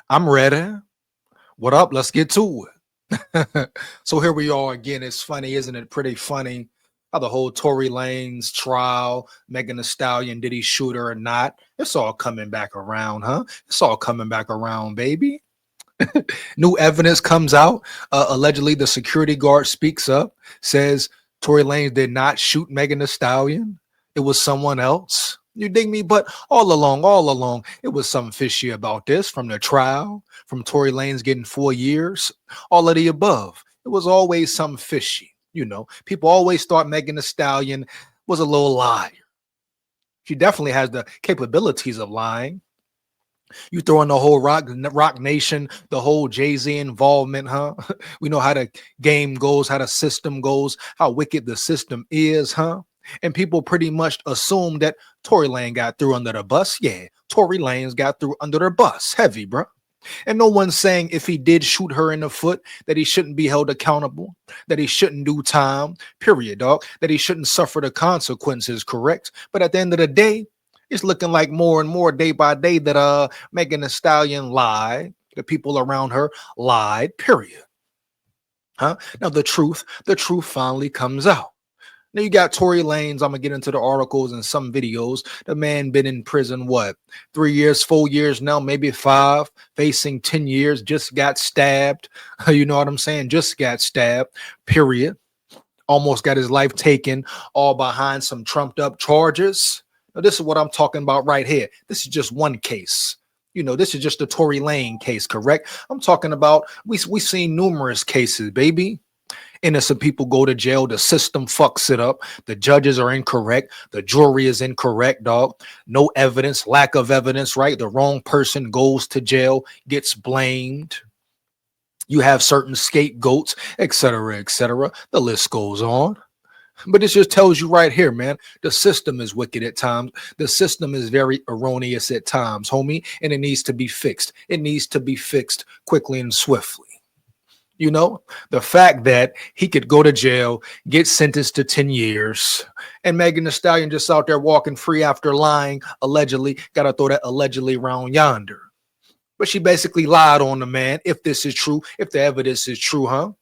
I'm ready. What up? Let's get to it. So here we are again. It's funny, isn't it? Pretty funny how the whole Tory Lanez trial, Megan Thee Stallion, did he shoot her or not? It's all coming back around, huh? It's all coming back around, baby. New evidence comes out. Allegedly, the security guard speaks up, says Tory Lanez did not shoot Megan Thee Stallion. It was someone else. You dig me? But all along, it was something fishy about this from the trial, from Tory Lanez getting 4 years, all of the above. It was always something fishy. People always thought Megan Thee Stallion was a little liar. She definitely has the capabilities of lying. You throw in the whole Rock Nation, the whole Jay-Z involvement, huh? We know how the game goes, how the system goes, how wicked the system is, huh? And people pretty much assume that Tory Lanez got through under the bus. Yeah, Tory Lanez got through under the bus. Heavy, bro. And no one's saying if he did shoot her in the foot that he shouldn't be held accountable, that he shouldn't do time, period, dog, that he shouldn't suffer the consequences, correct? But at the end of the day, it's looking like more and more day by day that Megan Thee Stallion lied, the people around her lied, period. Huh? Now the truth finally comes out. Now you got Tory Lanez. I'm gonna get into the articles and some videos. The man been in prison, what, 3 years, 4 years now, maybe 5, facing 10 years, just got stabbed. You know what I'm saying? Just got stabbed, period. Almost got his life taken, all behind some trumped up charges. Now, this is what I'm talking about right here. This is just one case. This is just the Tory Lanez case, correct? I'm talking about, we've seen numerous cases, baby. Innocent people go to jail. The system fucks it up. The judges are incorrect. The jury is incorrect, dog. No evidence, lack of evidence, right? The wrong person goes to jail, gets blamed. You have certain scapegoats, etc., etc. The list goes on. But it just tells you right here, man, the system is wicked at times. The system is very erroneous at times, homie, and it needs to be fixed. It needs to be fixed quickly and swiftly. The fact that he could go to jail, get sentenced to 10 years, and Megan Thee Stallion just out there walking free after lying, allegedly, gotta throw that allegedly around yonder. But she basically lied on the man, if this is true, if the evidence is true, huh?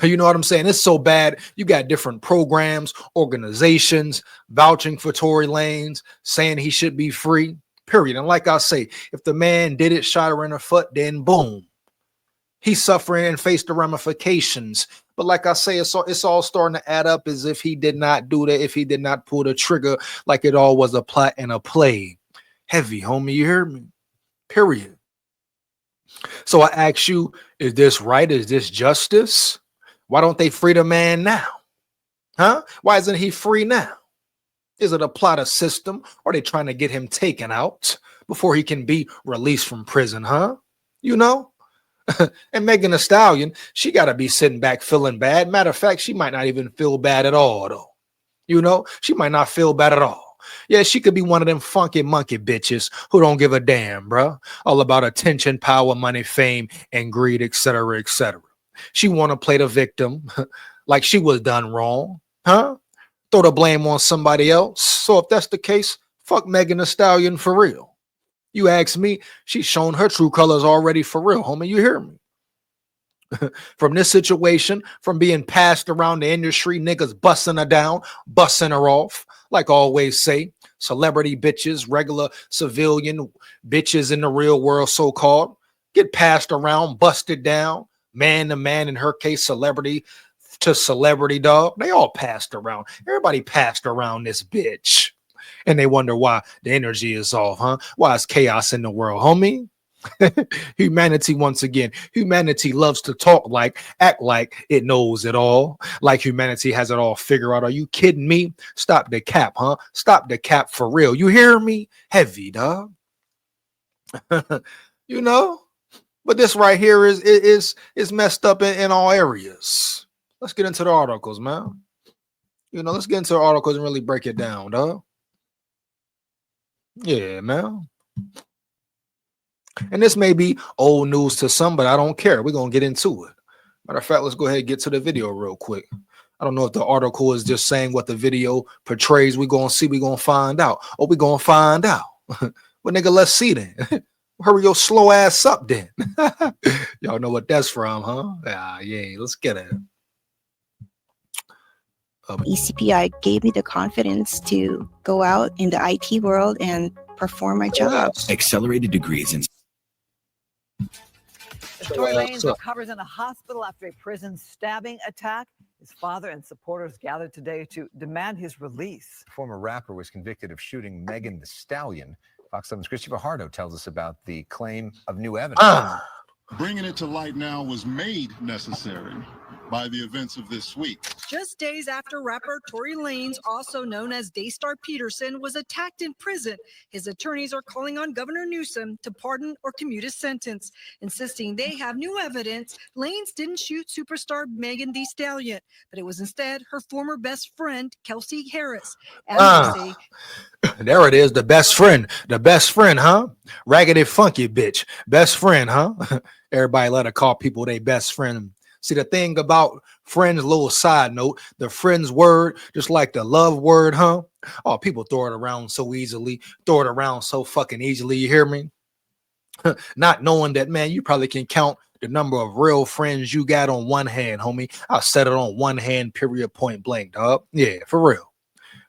You know what I'm saying? It's so bad. You got different programs, organizations vouching for Tory Lanez, saying he should be free, period. And like I say, if the man did it, shot her in the foot, then boom. He's suffering and faced the ramifications. But like I say, it's all starting to add up as if he did not do that, if he did not pull the trigger, like it all was a plot and a play. Heavy, homie, you hear me? Period. So I ask you, is this right? Is this justice? Why don't they free the man now? Huh? Why isn't he free now? Is it a plot of system? Or are they trying to get him taken out before he can be released from prison, huh? And Megan Thee Stallion, she got to be sitting back feeling bad. Matter of fact, she might not even feel bad at all, though. She might not feel bad at all. Yeah, she could be one of them funky monkey bitches who don't give a damn, bro. All about attention, power, money, fame, and greed, etc., etc. She want to play the victim like she was done wrong, huh? Throw the blame on somebody else. So if that's the case, fuck Megan Thee Stallion for real. You ask me, she's shown her true colors already for real, homie. You hear me? From this situation, from being passed around the industry, niggas busting her down, busting her off. Like I always say, celebrity bitches, regular civilian bitches in the real world, so-called, get passed around, busted down, man to man, in her case, celebrity to celebrity, dog. They all passed around. Everybody passed around this bitch. And they wonder why the energy is off, huh? Why is chaos in the world, homie? Humanity, once again, humanity loves to act like it knows it all, like humanity has it all figured out. Are you kidding me? Stop the cap, huh? Stop the cap for real. You hear me? Heavy, dog. But this right here is messed up in all areas. Let's get into the articles, man. Let's get into the articles and really break it down, dog. Yeah, man. And this may be old news to some, but I don't care. We're going to get into it. Matter of fact, let's go ahead and get to the video real quick. I don't know if the article is just saying what the video portrays. We're going to see. We're going to find out. We're going to find out. Well, nigga, let's see then. Hurry your slow ass up then. Y'all know what that's from, huh? Yeah, let's get it. ECPI gave me the confidence to go out in the IT world and perform my job. Accelerated degrees in. Tory Lanez recovers in a hospital after a prison stabbing attack. His father and supporters gathered today to demand his release. Former rapper was convicted of shooting Megan Thee Stallion. Fox 7's Christopher Hardo tells us about the claim of new evidence. Bringing it to light now was made necessary by the events of this week. Just days after rapper Tory Lanez, also known as Daystar Peterson, was attacked in prison, his attorneys are calling on Governor Newsom to pardon or commute his sentence, insisting they have new evidence Lanez didn't shoot superstar Megan Thee Stallion, but it was instead her former best friend, Kelsey Harris. And there it is, the best friend, huh? Raggedy funky bitch, best friend, huh? Everybody let her call people their best friend. See, the thing about friends, little side note, the friends word, just like the love word, huh? Oh, people throw it around so easily, throw it around so fucking easily, you hear me? Not knowing that, man, you probably can count the number of real friends you got on one hand, homie. I said it on one hand, period, point blank, dog. Yeah, for real.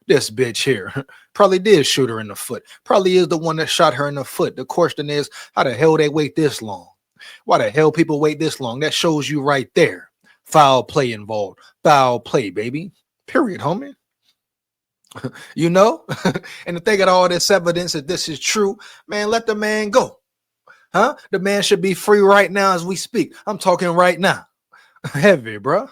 This bitch here probably did shoot her in the foot. Probably is the one that shot her in the foot. The question is, how the hell they wait this long? Why the hell people wait this long? That shows you right there. Foul play involved. Foul play, baby. Period, homie. You know? And to think of all this evidence that this is true, man, let the man go. Huh? The man should be free right now as we speak. I'm talking right now. Heavy, bro.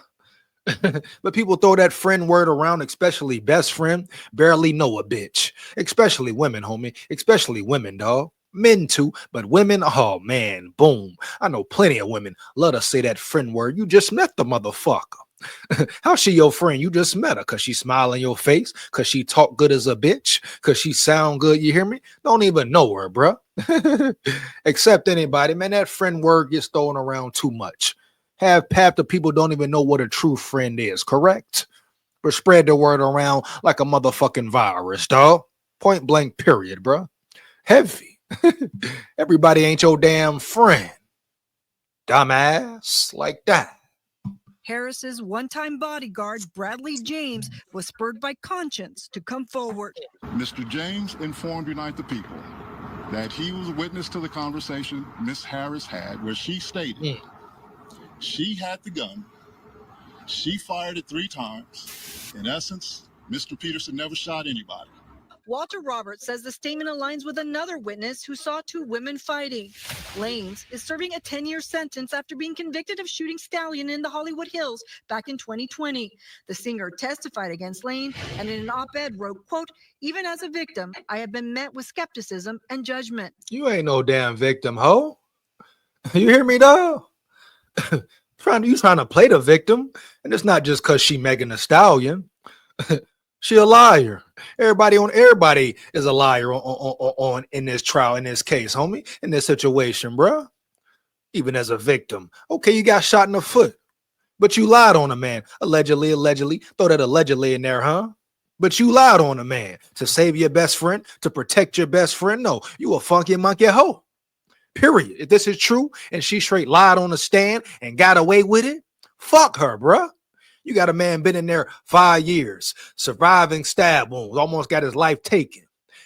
But people throw that friend word around, especially best friend, barely know a bitch. Especially women, homie. Especially women, dog. Men too, but women, oh man, boom. I know plenty of women love to say that friend word. You just met the motherfucker. How's she your friend? You just met her because she smile in your face, because she talk good as a bitch, because she sound good, you hear me? Don't even know her, bruh. Except anybody, man, that friend word gets thrown around too much. Half the people don't even know what a true friend is, correct? But spread the word around like a motherfucking virus, dog. Point blank, period, bruh. Heavy. Everybody ain't your damn friend. Dumbass, like that. Harris's one-time bodyguard, Bradley James, was spurred by conscience to come forward. Mr. James informed Unite the People that he was a witness to the conversation Miss Harris had where she stated she had the gun, she fired it 3 times. In essence, Mr. Peterson never shot anybody. Walter Roberts says the statement aligns with another witness who saw 2 women fighting. Lanez is serving a 10-year sentence after being convicted of shooting Stallion in the Hollywood Hills back in 2020. The singer testified against Lanez and in an op-ed wrote, quote, "Even as a victim, I have been met with skepticism and judgment." You ain't no damn victim, ho. You hear me, dog? You trying to play the victim, and it's not just because she Megan Thee Stallion. She a liar. Everybody is a liar on in this trial, in this case, homie, in this situation, bruh. Even as a victim. Okay, you got shot in the foot, but you lied on a man. Allegedly. Throw that allegedly in there, huh? But you lied on a man to save your best friend, to protect your best friend. No, you a funky monkey hoe. Period. If this is true and she straight lied on the stand and got away with it, fuck her, bruh. You got a man been in there 5 years, surviving stab wounds, almost got his life taken.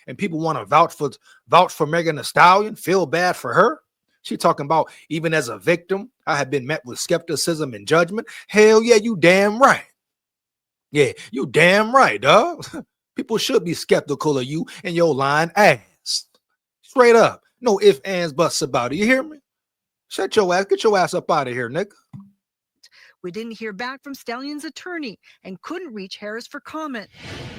And people want to vouch for Megan Thee Stallion, feel bad for her. She talking about even as a victim, I have been met with skepticism and judgment. Hell yeah, you damn right. Yeah, you damn right, dog. People should be skeptical of you and your lying ass. Straight up. No ifs, ands, buts about it. You hear me? Shut your ass. Get your ass up out of here, nigga. We didn't hear back from Stallion's attorney and couldn't reach Harris for comment.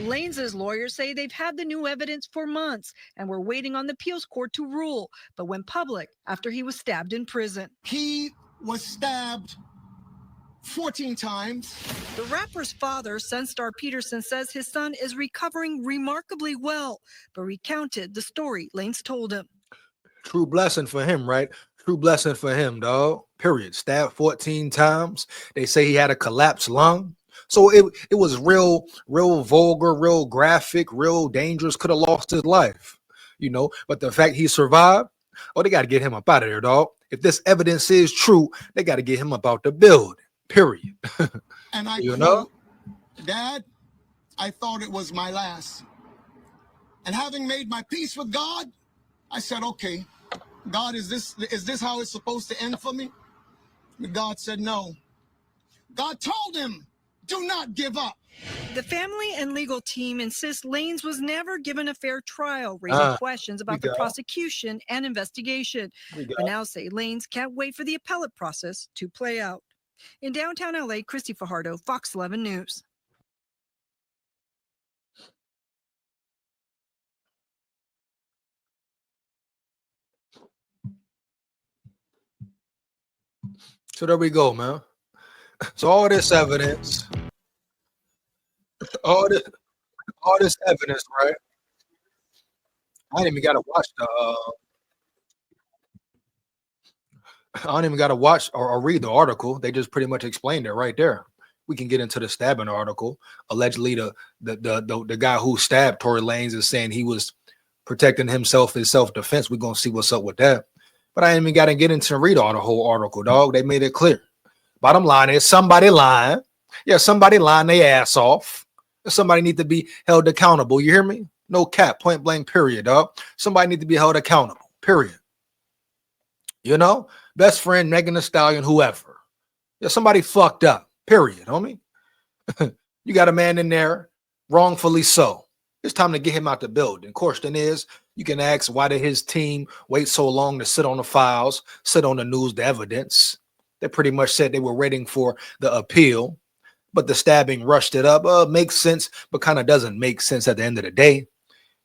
Lanez's lawyers say they've had the new evidence for months and were waiting on the appeals court to rule, but went public after he was stabbed in prison. He was stabbed 14 times. The rapper's father, Sunstar Peterson, says his son is recovering remarkably well, but recounted the story Lanez told him. True blessing for him, right? True blessing for him, dog. Period. Stabbed 14 times. They say he had a collapsed lung. So it was real vulgar, real graphic, real dangerous. Could have lost his life, you know. But the fact he survived, Oh, they got to get him up out of there, dog. If this evidence is true, they got to get him up out the building. Period. And I You quote, know? Dad, I thought it was my last. And having made my peace with God, I said, okay, God, is this how it's supposed to end for me? But God said no. God told him, do not give up. The family and legal team insists Lanez was never given a fair trial, raising questions about the prosecution and investigation. But now say Lanez can't wait for the appellate process to play out. In downtown LA, Christy Fajardo, Fox 11 News. So there we go, man. So all this evidence, all this evidence, right? I ain't even got to watch the. I don't even got to watch or read the article. They just pretty much explained it right there. We can get into the stabbing article. Allegedly, the guy who stabbed Tory Lanez is saying he was protecting himself in self-defense. We're gonna see what's up with that. But I ain't even got to get into and read all the whole article, dog. They made it clear. Bottom line is somebody lying. Yeah, somebody lying their ass off. Somebody need to be held accountable. You hear me? No cap, point blank, period, dog. Somebody need to be held accountable, period. You know? Best friend, Megan Thee Stallion, whoever. Yeah, somebody fucked up, period, homie. You got a man in there, wrongfully so. It's time to get him out the building. Question is, you can ask, why did his team wait so long to sit on the files, sit on the news, the evidence? They pretty much said they were waiting for the appeal, but the stabbing rushed it up. Makes sense, but kind of doesn't make sense at the end of the day.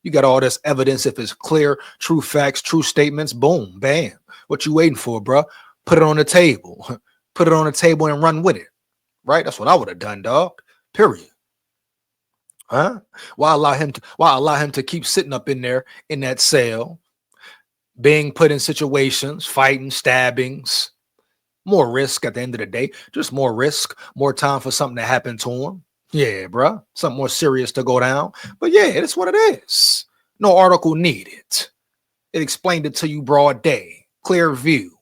You got all this evidence. If it's clear, true facts, true statements, boom, bam. What you waiting for, bro? Put it on the table. Put it on the table and run with it. Right? That's what I would have done, dog. Period. Huh? Why allow him to keep sitting up in there in that cell, being put in situations, fighting, stabbings, more risk at the end of the day, just more risk, more time for something to happen to him. Yeah, bro, something more serious to go down. But yeah, that's what it is. No article needed. It explained it to you broad day, clear view.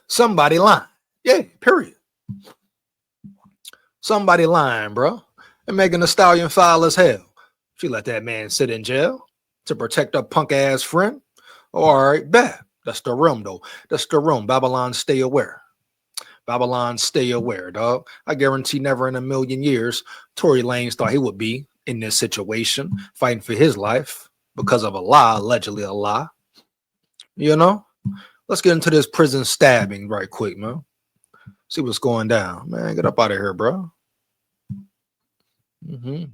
Somebody lying. Yeah, period. Somebody lying, bro. And Megan Thee Stallion foul as hell. She let that man sit in jail to protect her punk ass friend. All right, bet. That's the room, though. That's the room. Babylon, stay aware. Babylon, stay aware, dog. I guarantee never in a million years Tory Lanez thought he would be in this situation, fighting for his life because of a lie, allegedly a lie. You know? Let's get into this prison stabbing right quick, man. See what's going down. Man, get up out of here, bro. Give me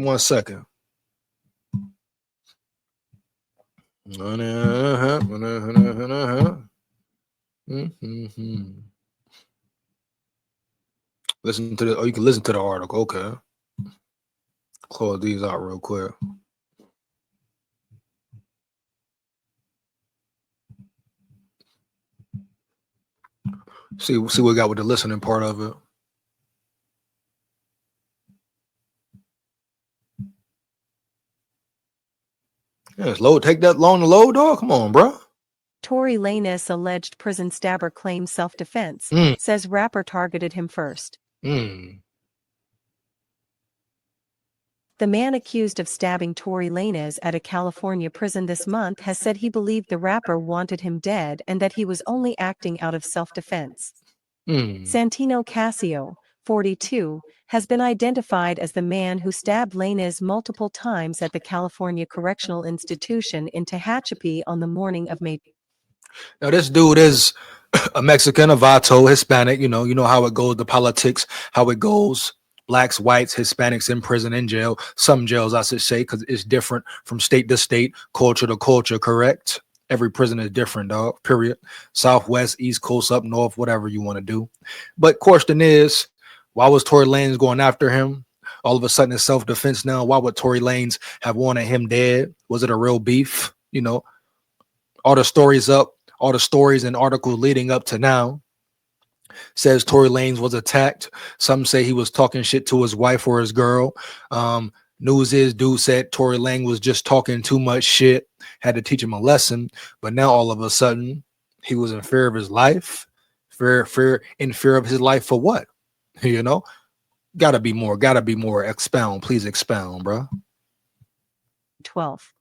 1 second. Listen to the. Oh, you can listen to the article. Okay. Close these out real quick. See what we got with the listening part of it. Yeah, it's low. Take that long to load, dog. Come on, bro. Tory Lanez alleged prison stabber claims self-defense, says rapper targeted him first. The man accused of stabbing Tory Lanez at a California prison this month has said he believed the rapper wanted him dead and that he was only acting out of self-defense. Santino Casio, 42, has been identified as the man who stabbed Lanez multiple times at the California Correctional Institution in Tehachapi on the morning of May. Now, this dude is a Mexican, a vato, Hispanic. You know how it goes, the politics, how it goes. Blacks, whites, Hispanics in prison, in jail. Some jails, I should say, because it's different from state to state, culture to culture, correct? Every prison is different, dog, period. Southwest, East Coast, up north, whatever you want to do. But question is, why was Tory Lanez going after him? All of a sudden, it's self-defense now. Why would Tory Lanez have wanted him dead? Was it a real beef? You know, all the stories and articles leading up to now says Tory Lanez was attacked. Some say he was talking shit to his wife or his girl. News is, dude said Tory Lanez was just talking too much shit, had to teach him a lesson. But now all of a sudden, he was in fear of his life. In fear of his life for what? You know? Gotta be more. Expound. Please expound, bro. 12.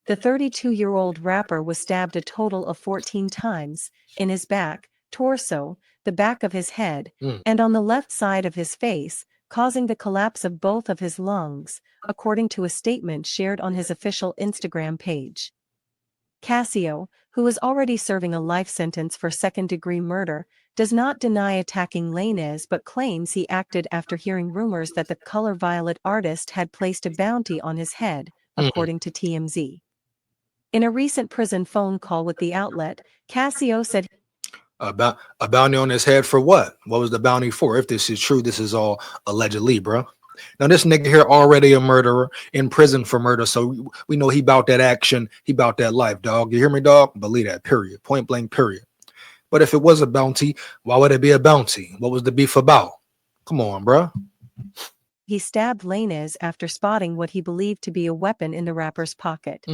The 32-year-old rapper was stabbed a total of 14 times in his back, torso, the back of his head, and on the left side of his face, causing the collapse of both of his lungs, according to a statement shared on his official Instagram page. Casio, who is already serving a life sentence for second-degree murder, does not deny attacking Lanez but claims he acted after hearing rumors that the Color Violet artist had placed a bounty on his head, according to TMZ. In a recent prison phone call with the outlet, Casio said About a bounty on his head for what? What was the bounty for? If this is true, this is all allegedly, bro. Now this nigga here already a murderer in prison for murder, so we know he about that action, he about that life, dog. You hear me, dog? Believe that, period. Point blank, period. But if it was a bounty, why would it be a bounty? What was the beef about? Come on, bro. he stabbed Lanez after spotting what he believed to be a weapon in the rapper's pocket.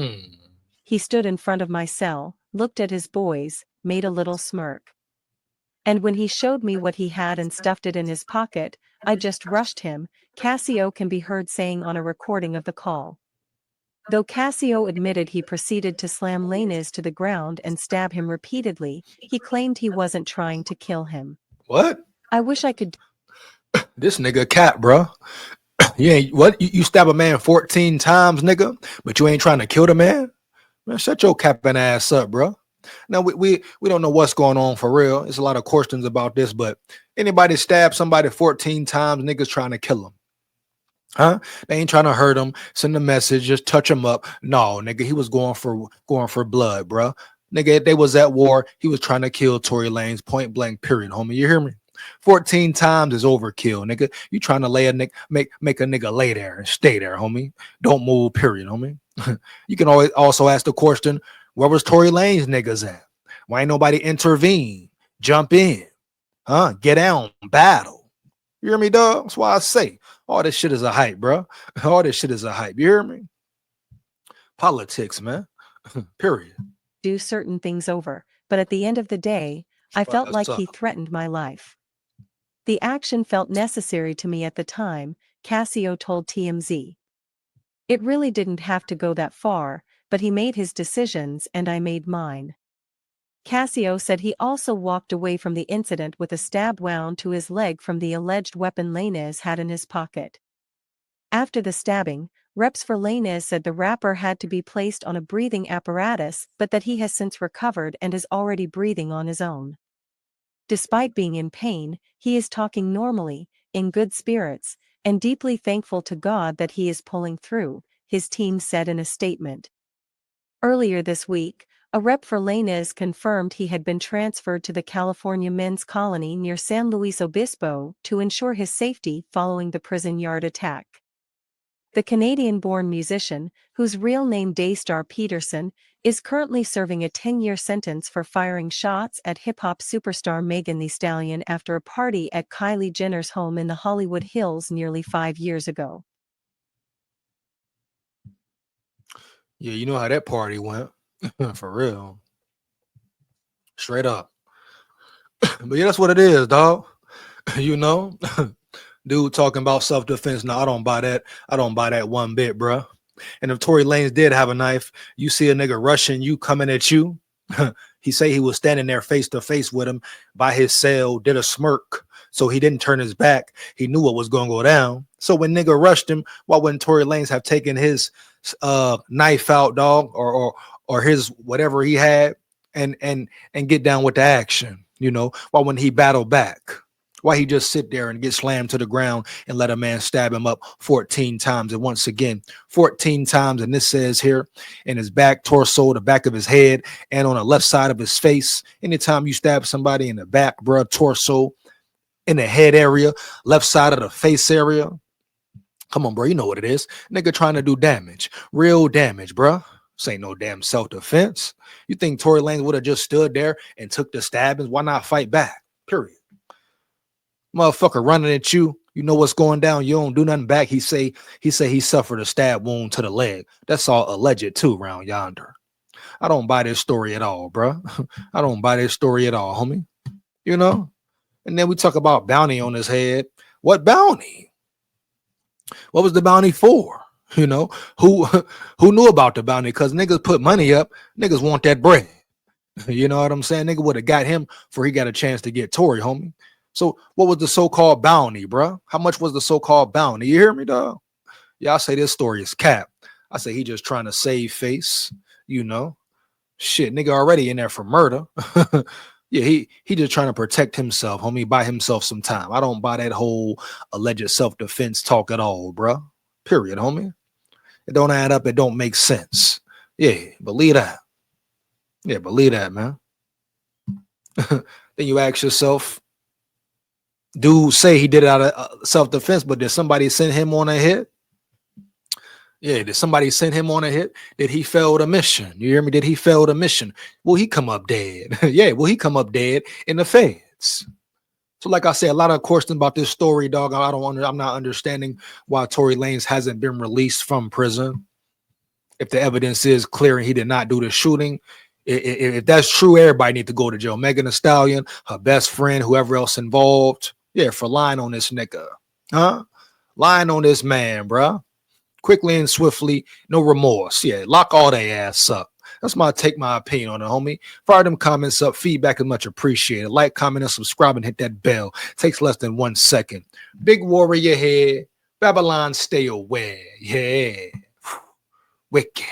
He stood in front of my cell, looked at his boys, made a little smirk. And when he showed me what he had and stuffed it in his pocket, I just rushed him, Casio can be heard saying on a recording of the call. Though Casio admitted he proceeded to slam Lanez to the ground and stab him repeatedly, he claimed he wasn't trying to kill him. What? I wish I could. This nigga a cat, bro. You ain't what? You stab a man 14 times, nigga, but you ain't trying to kill the man? Man, shut your capping ass up, bro. Now we don't know what's going on for real. There's a lot of questions about this, but anybody stab somebody 14 times, niggas trying to kill them. Huh? They ain't trying to hurt him, send a message, just touch him up. No, nigga, he was going for blood, bro. Nigga, they was at war. He was trying to kill Tory Lanez, point blank, period, homie. You hear me? 14 times is overkill, nigga. You trying to lay a nigga, make a nigga lay there and stay there, homie. Don't move, period, homie. You can always also ask the question, where was Tory Lanez niggas at? Why ain't nobody intervene? Jump in. Huh? Get down, battle. You hear me, dog? That's why I say all this shit is a hype, bro. All this shit is a hype. You hear me? Politics, man. Period. Do certain things over, but at the end of the day, I felt like he threatened my life. The action felt necessary to me at the time, Casio told TMZ. It really didn't have to go that far, but he made his decisions and I made mine. Casio said he also walked away from the incident with a stab wound to his leg from the alleged weapon Lanez had in his pocket. After the stabbing, reps for Lanez said the rapper had to be placed on a breathing apparatus, but that he has since recovered and is already breathing on his own. Despite being in pain, he is talking normally, in good spirits, and deeply thankful to God that he is pulling through, his team said in a statement. Earlier this week, a rep for Lanez confirmed he had been transferred to the California men's colony near San Luis Obispo to ensure his safety following the prison yard attack. The Canadian-born musician, whose real name Daystar Peterson, is currently serving a 10-year sentence for firing shots at hip-hop superstar Megan Thee Stallion after a party at Kylie Jenner's home in the Hollywood Hills nearly 5 years ago. Yeah, you know how that party went. For real. Straight up. But yeah, that's what it is, dog. You know? Dude talking about self-defense. No, I don't buy that. I don't buy that one bit, bro. And if Tory Lanez did have a knife, you see a nigga rushing you, coming at you. He say he was standing there face to face with him by his cell, did a smirk. So he didn't turn his back. He knew what was going to go down. So when nigga rushed him, why wouldn't Tory Lanez have taken his knife out, dog, or his whatever he had and get down with the action? You know, why wouldn't he battle back? Why he just sit there and get slammed to the ground and let a man stab him up 14 times? And once again, 14 times. And this says here in his back, torso, the back of his head, and on the left side of his face. Anytime you stab somebody in the back, bro, torso, in the head area, left side of the face area. Come on, bro. You know what it is. Nigga trying to do damage. Real damage, bro. This ain't no damn self-defense. You think Tory Lanez would have just stood there and took the stabbings? Why not fight back? Period. Motherfucker running at you You know what's going down. You don't do nothing back. He say he suffered a stab wound to the leg. That's all alleged too, round yonder. I don't buy this story at all, bro. I don't buy this story at all, homie. You know? And then we talk about bounty on his head. What bounty? What was the bounty for? You know, who knew about the bounty? Because niggas put money up. Niggas want that bread. You know what I'm saying? Nigga would have got him before he got a chance to get Tory, homie. So what was the so-called bounty, bro? How much was the so-called bounty? You hear me, dog? Y'all say this story is cap. I say he just trying to save face, you know. Shit, nigga already in there for murder. Yeah, he just trying to protect himself, homie, buy himself some time. I don't buy that whole alleged self-defense talk at all, bro. Period, homie. It don't add up. It don't make sense. Yeah, believe that. Yeah, believe that, man. Then you ask yourself, dude say he did it out of self-defense, but did somebody send him on a hit? Yeah, did somebody send him on a hit? Did he fail the mission? You hear me? Did he fail the mission? Will he come up dead? Yeah, will he come up dead in the feds? So like I said, a lot of questions about this story, dog. I'm not understanding why Tory Lanez hasn't been released from prison. If the evidence is clear and he did not do the shooting, if that's true, everybody need to go to jail. Megan Thee Stallion, her best friend, whoever else involved. Yeah, for lying on this nigga. Huh? Lying on this man, bruh. Quickly and swiftly, no remorse. Yeah, lock all their ass up. That's my opinion on it, homie. Fire them comments up. Feedback is much appreciated. Like, comment, and subscribe, and hit that bell. Takes less than 1 second. Big warrior here. Babylon, stay away. Yeah. Wicked.